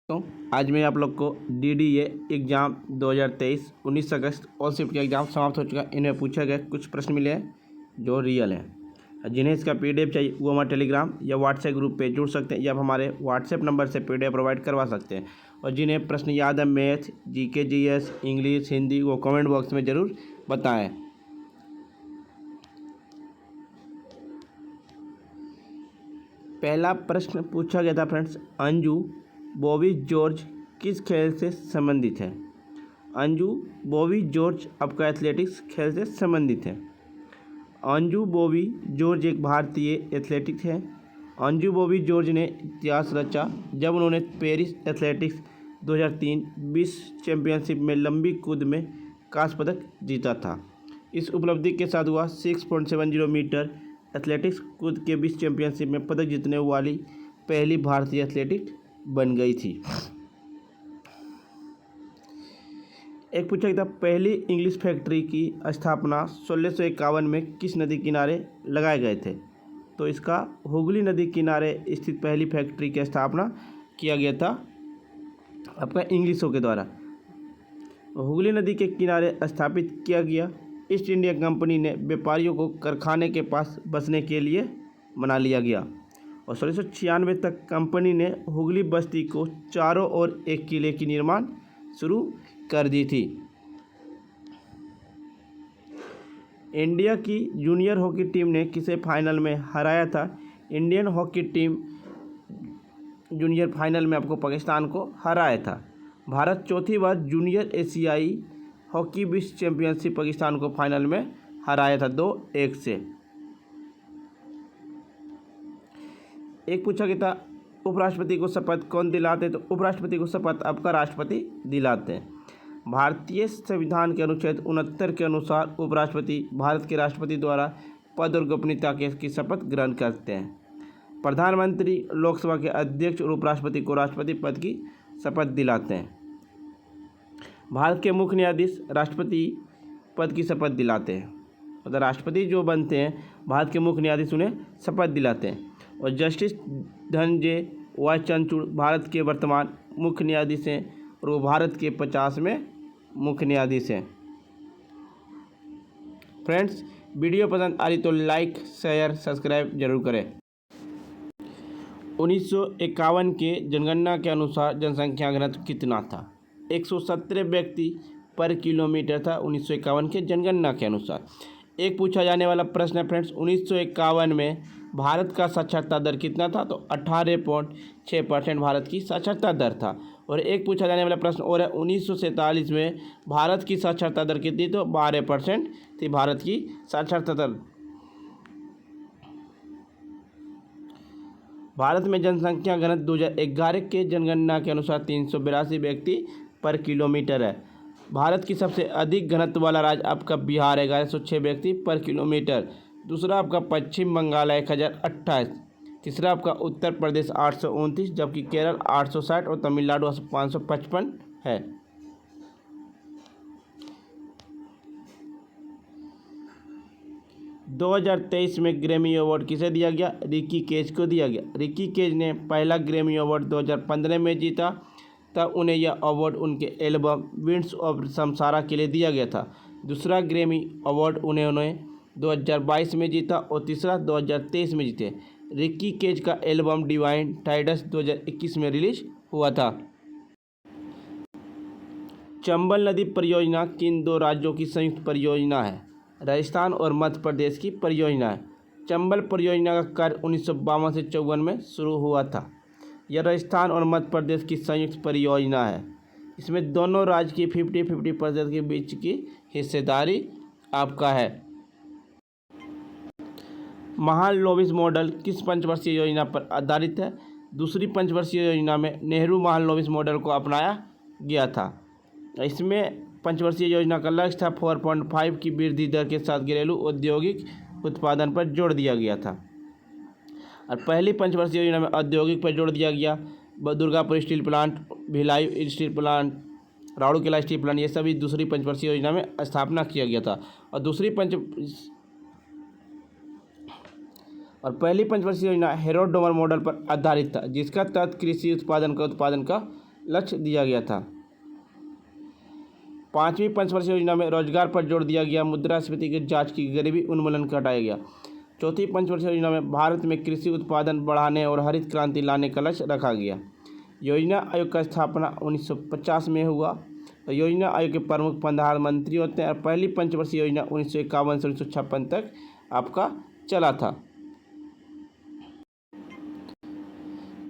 तो आज मैं आप लोग को DDA एग्ज़ाम 2023 19 अगस्त और शिफ्ट का एग्ज़ाम समाप्त हो चुका है। इनमें पूछे गए कुछ प्रश्न मिले हैं जो रियल हैं। जिन्हें इसका PDF चाहिए वो हमारे टेलीग्राम या व्हाट्सएप ग्रुप पे जुड़ सकते हैं या हमारे व्हाट्सएप नंबर से PDF प्रोवाइड करवा सकते हैं। और जिन्हें प्रश्न याद है math, GK, GS, English, Hindi, वो कमेंट बॉक्स में ज़रूर बताएँ। पहला प्रश्न पूछा गया था फ्रेंड्स, अंजू बॉबी जॉर्ज किस खेल से संबंधित है? अंजू बॉबी जॉर्ज आपका एथलेटिक्स खेल से संबंधित है। अंजू बॉबी जॉर्ज एक भारतीय एथलेटिक है। अंजू बॉबी जॉर्ज ने इतिहास रचा जब उन्होंने पेरिस एथलेटिक्स 2003 विश्व चैंपियनशिप में लंबी कूद में कांस्य पदक जीता था। इस उपलब्धि के साथ वह 6.70 मीटर एथलेटिक्स कूद के विश्व चैंपियनशिप में पदक जीतने वाली पहली भारतीय एथलेटिक बन गई थी। एक पूछा गया था, पहली इंग्लिश फैक्ट्री की स्थापना 1651 में किस नदी किनारे लगाए गए थे? तो इसका हुगली नदी किनारे स्थित पहली फैक्ट्री की स्थापना किया गया था आपका इंग्लिशों के द्वारा। हुगली नदी के किनारे स्थापित किया गया। ईस्ट इंडिया कंपनी ने व्यापारियों को कारखाने के पास बसने के लिए मना लिया गया और 1696 तक कंपनी ने हुगली बस्ती को चारों ओर एक किले की निर्माण शुरू कर दी थी। इंडिया की जूनियर हॉकी टीम ने किसे फाइनल में हराया था? Indian hockey team junior final में आपको पाकिस्तान को हराया था। भारत चौथी बार जूनियर एशियाई हॉकी विश्व चैंपियनशिप पाकिस्तान को फाइनल में हराया था 2-1 से। एक पूछा गया था, उपराष्ट्रपति को शपथ कौन दिलाते? तो उपराष्ट्रपति को शपथ आपका राष्ट्रपति दिलाते हैं। भारतीय संविधान के अनुच्छेद 69 के अनुसार उपराष्ट्रपति भारत के राष्ट्रपति द्वारा पद और गोपनीयता की शपथ ग्रहण करते हैं। प्रधानमंत्री लोकसभा के अध्यक्ष और उपराष्ट्रपति को राष्ट्रपति पद की शपथ दिलाते हैं। भारत के मुख्य न्यायाधीश राष्ट्रपति पद की शपथ दिलाते हैं। मतलब राष्ट्रपति जो बनते हैं भारत के मुख्य न्यायाधीश उन्हें शपथ दिलाते हैं। और जस्टिस धनंजय वाई चंद्रचूड़ भारत के वर्तमान मुख्य न्यायाधीश हैं और वो भारत के 50वें मुख्य न्यायाधीश हैं। फ्रेंड्स, वीडियो पसंद आ रही तो लाइक, शेयर, सब्सक्राइब जरूर करें। 1951 के जनगणना के अनुसार जनसंख्या घनत्व कितना था? 117 व्यक्ति पर किलोमीटर था 1951 के जनगणना के अनुसार। एक पूछा जाने वाला प्रश्न है फ्रेंड्स, 1951 में भारत का साक्षरता दर कितना था? तो 18.6% भारत की साक्षरता दर था। और एक पूछा जाने वाला प्रश्न और है, 1947 में भारत की साक्षरता दर कितनी? तो 12% थी भारत की साक्षरता दर। भारत में जनसंख्या घनत्व 2011 के जनगणना के अनुसार 382 व्यक्ति पर किलोमीटर है। भारत की सबसे अधिक घनत्व वाला राज्य आपका बिहार है, 1106 व्यक्ति पर किलोमीटर। दूसरा आपका पश्चिम बंगाल है 1028। तीसरा आपका उत्तर प्रदेश 829, जबकि केरल 860 और तमिलनाडु 555 है। – 2023 में ग्रैमी अवार्ड किसे दिया गया? रिकी केज को दिया गया। रिकी केज ने पहला ग्रैमी अवार्ड 2015 में जीता, तब उन्हें यह अवार्ड उनके एल्बम विंड्स ऑफ समसारा के लिए दिया गया था। दूसरा ग्रैमी अवार्ड उन्होंने 2022 में जीता और तीसरा 2023 में जीते। रिकी केज का एल्बम डिवाइन टाइडस 2021 में रिलीज हुआ था। चंबल नदी परियोजना किन दो राज्यों की संयुक्त परियोजना है? राजस्थान और मध्य प्रदेश की परियोजना है। चंबल परियोजना का कार्य 1952 से 54 में शुरू हुआ था। यह राजस्थान और मध्य प्रदेश की संयुक्त परियोजना है। इसमें दोनों राज्य की 50-50% के बीच की हिस्सेदारी आपका है। महालनोबिस मॉडल किस पंचवर्षीय योजना पर आधारित है? दूसरी पंचवर्षीय योजना में नेहरू महालनोबिस मॉडल को अपनाया गया था। इसमें पंचवर्षीय योजना का लक्ष्य था 4.5 की वृद्धि दर के साथ घरेलू औद्योगिक उत्पादन पर जोर दिया गया था। और पहली पंचवर्षीय योजना में औद्योगिक पर जोर दिया गया। Durgapur steel plant, Bhilai steel plant, Rourkela steel plant, ये सभी दूसरी पंचवर्षीय योजना में स्थापना किया गया था। और पहली पंचवर्षीय योजना हेरोडोमर मॉडल पर आधारित था, जिसका तहत कृषि उत्पादन का लक्ष्य दिया गया था। 5वीं पंचवर्षीय योजना में रोजगार पर जोर दिया गया, मुद्रास्फीति की जांच की, गरीबी उन्मूलन का हटाया गया। 4वीं पंचवर्षीय योजना में भारत में कृषि उत्पादन बढ़ाने और हरित क्रांति लाने का लक्ष्य रखा गया। योजना आयोग का स्थापना 1950 में हुआ। तो योजना आयोग के प्रमुख प्रधानमंत्री होते हैं और पहली पंचवर्षीय योजना 1951 से 1956 तक आपका चला था।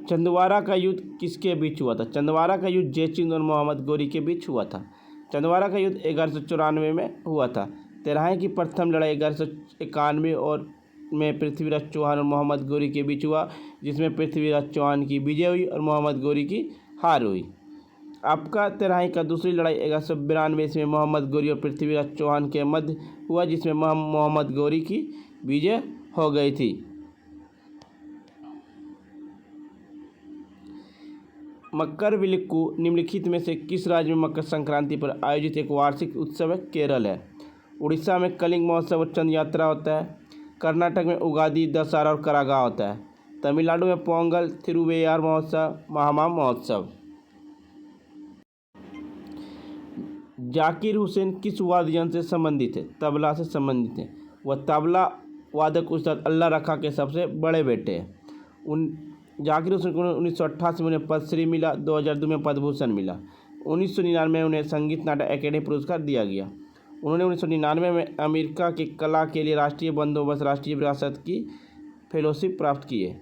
छिंदवाड़ा का युद्ध किसके बीच हुआ था? छिंदवाड़ा का युद्ध जयचंद और मोहम्मद गौरी के बीच हुआ था। छिंदवाड़ा का युद्ध 1194 में हुआ था। तेरहाई की प्रथम लड़ाई 1191 और में पृथ्वीराज चौहान और मोहम्मद गौरी के बीच हुआ, जिसमें पृथ्वीराज चौहान की विजय हुई और मोहम्मद गौरी की हार हुई। आपका तेरहाई का दूसरी लड़ाई 1192 में मोहम्मद गौरी और पृथ्वीराज चौहान के मध्य हुआ, जिसमें मोहम्मद गौरी की विजय हो गई थी। मकरविलक्कू निम्नलिखित में से किस राज्य में मकर संक्रांति पर आयोजित एक वार्षिक उत्सव है? केरल है। उड़ीसा में कलिंग महोत्सव और चंद यात्रा होता है। कर्नाटक में उगादी, दशहरा और करागा होता है। तमिलनाडु में पोंगल, तिरुवैयार महोत्सव, महामाम महोत्सव। जाकिर हुसैन किस वाद्य यंत्र से संबंधित है? तबला से संबंधित है। वह तबला वादक उस्ताद अल्लाह रखा के सबसे बड़े बेटे हैं। जाकिर हुसैन को 1988 में उन्हें पद्मश्री मिला, 2002 में पद्म भूषण मिला। 1999 में उन्हें संगीत नाटक अकेडमी पुरस्कार दिया गया। उन्होंने 1999 में अमेरिका की कला के लिए राष्ट्रीय बंदोबस्त राष्ट्रीय विरासत की फेलोशिप प्राप्त की है।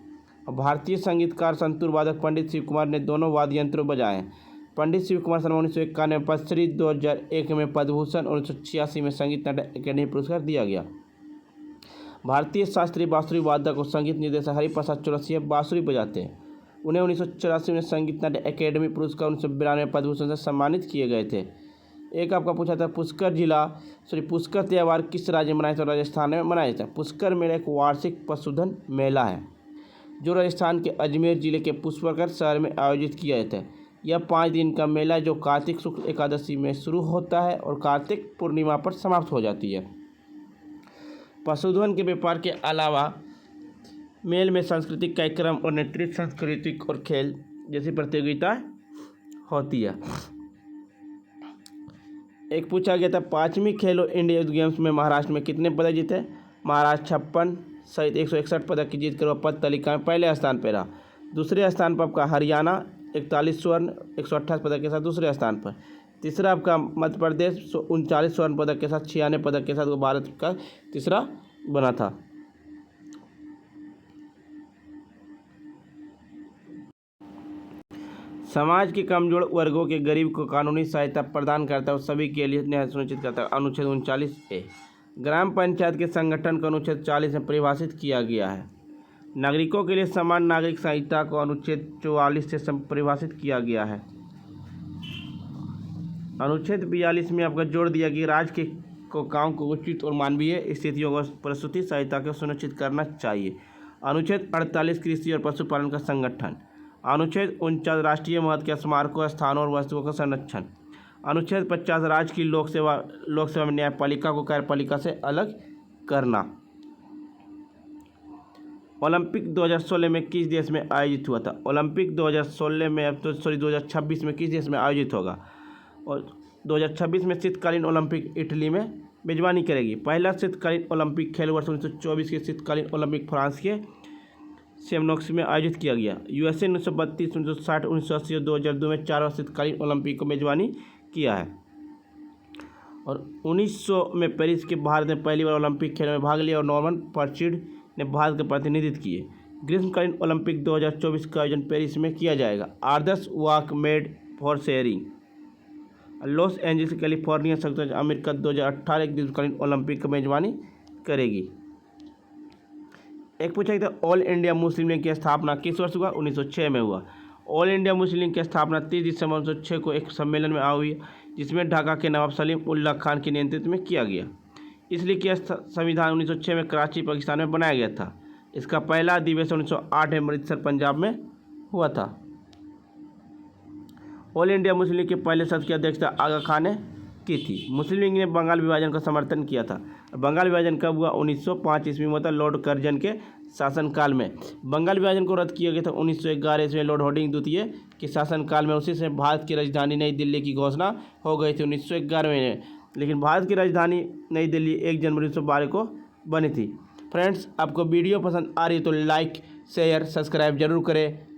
भारतीय संगीतकार संतूर वादक पंडित शिव कुमार ने दोनों वाद्य यंत्रों बजाए हैं। पंडित शिव कुमार शर्मा 1991 में पद्मश्री, 2001 में पद्म भूषण और 1986 में संगीत नाटक अकेडमी पुरस्कार दिया गया। भारतीय शास्त्रीय बांसुरी वादक और संगीत निर्देशक हरिप्रसाद चौरसिया बांसुरी बजाते हैं। उन्हें 1984 में संगीत नाटक अकेडमी पुरस्कार, 1992 में पद्म भूषण से सम्मानित किए गए थे। एक आपका पूछा था पुष्कर त्यौहार किस राज्य में मनाया जाता है? राजस्थान में मनाया जाता है। पुष्कर मेला एक वार्षिक पशुधन मेला है जो राजस्थान के अजमेर जिले के पुष्कर शहर में आयोजित किया जाता है। यह 5 दिन का मेला जो कार्तिक शुक्ल एकादशी में शुरू होता है और कार्तिक पूर्णिमा पर समाप्त हो जाती है। पशुधन के व्यापार के अलावा मेल में सांस्कृतिक कार्यक्रम और नेतृत्व, सांस्कृतिक और खेल जैसी प्रतियोगिताएं होती है। एक पूछा गया था 5वीं खेलो इंडिया यूथ गेम्स में महाराष्ट्र में कितने पदक जीते? महाराष्ट्र 56 सहित 161 पदक की जीत कर वह पद तालिका में पहले स्थान पर रहा। दूसरे स्थान पर आपका हरियाणा 41 स्वर्ण 128 पदक के साथ दूसरे स्थान पर। तीसरा आपका मध्य प्रदेश 39 स्वर्ण पदक के साथ 96 पदक के साथ वो भारत का तीसरा बना था। समाज के कमजोर वर्गों के गरीब को कानूनी सहायता प्रदान करता है और सभी के लिए न्याय सुनिश्चित करता है। अनुच्छेद 39A। ग्राम पंचायत के संगठन को अनुच्छेद 40 में परिभाषित किया गया है। नागरिकों के लिए समान नागरिक संहिता को अनुच्छेद 44 से परिभाषित किया गया है। अनुच्छेद 42 में आपका जोड़ दिया कि राज्य को काम को उचित और मानवीय स्थितियों को प्रस्तुति सहायता को सुनिश्चित करना चाहिए। अनुच्छेद 48 कृषि और पशुपालन का संगठन। अनुच्छेद 49 राष्ट्रीय महत्व के स्मारकों, स्थानों और वस्तुओं का संरक्षण। अनुच्छेद 50 राज्य की लोक सेवा में न्यायपालिका को कार्यपालिका से अलग करना। ओलंपिक 2016 में किस देश में आयोजित हुआ था? ओलंपिक 2016 में 2026 में किस देश में आयोजित होगा? और 2026 में शीतकालीन ओलंपिक इटली में मेजबानी करेगी। पहला शीतकालीन ओलंपिक खेल वर्ष 1924 के शीतकालीन ओलंपिक फ्रांस के सेमनोक्स में आयोजित किया गया। यूएसए 1932, 1960, 1980 और 2002 में 4 शीतकालीन ओलंपिक को मेजबानी किया है। और 1900 में पेरिस के भारत ने पहली बार ओलंपिक खेलों में भाग लिया और नॉर्मन पर्चिड ने भारत का प्रतिनिधित्व किए। ग्रीष्मकालीन ओलंपिक 2024 का आयोजन पेरिस में किया जाएगा। आदर्श वॉक made for sharing Los Angeles California संयुक्त अमेरिका 2018 ग्रीष्मकालीन ओलंपिक की मेजबानी करेगी। एक पूछा गया था ऑल इंडिया मुस्लिम लीग की स्थापना किस वर्ष हुआ? 1906 में हुआ। ऑल इंडिया मुस्लिम लीग की स्थापना 30 दिसंबर 1906 को एक सम्मेलन में हुई जिसमें ढाका के नवाब सलीम उल्लाह खान के नेतृत्व में किया गया। इस लीग का संविधान 1906 में कराची पाकिस्तान में बनाया गया था। इसका पहला अधिवेशन 1908 में अमृतसर पंजाब में हुआ था। ऑल इंडिया मुस्लिम लीग के पहले सदस्य की अध्यक्षता आगा खान ने की थी। मुस्लिम लीग ने बंगाल विभाजन का समर्थन किया था। बंगाल विभाजन कब हुआ? 1905 ईस्वी में हुआ था लॉर्ड कर्जन के शासनकाल में। बंगाल विभाजन को रद्द किया गया था 1911 ईस्वी में लॉर्ड हार्डिंग द्वितीय के शासनकाल में। उसी से भारत की राजधानी नई दिल्ली की घोषणा हो गई थी 1911 में। लेकिन भारत की राजधानी नई दिल्ली 1 जनवरी 1912 को बनी थी। फ्रेंड्स, आपको वीडियो पसंद आ रही है तो लाइक शेयर सब्सक्राइब जरूर करें।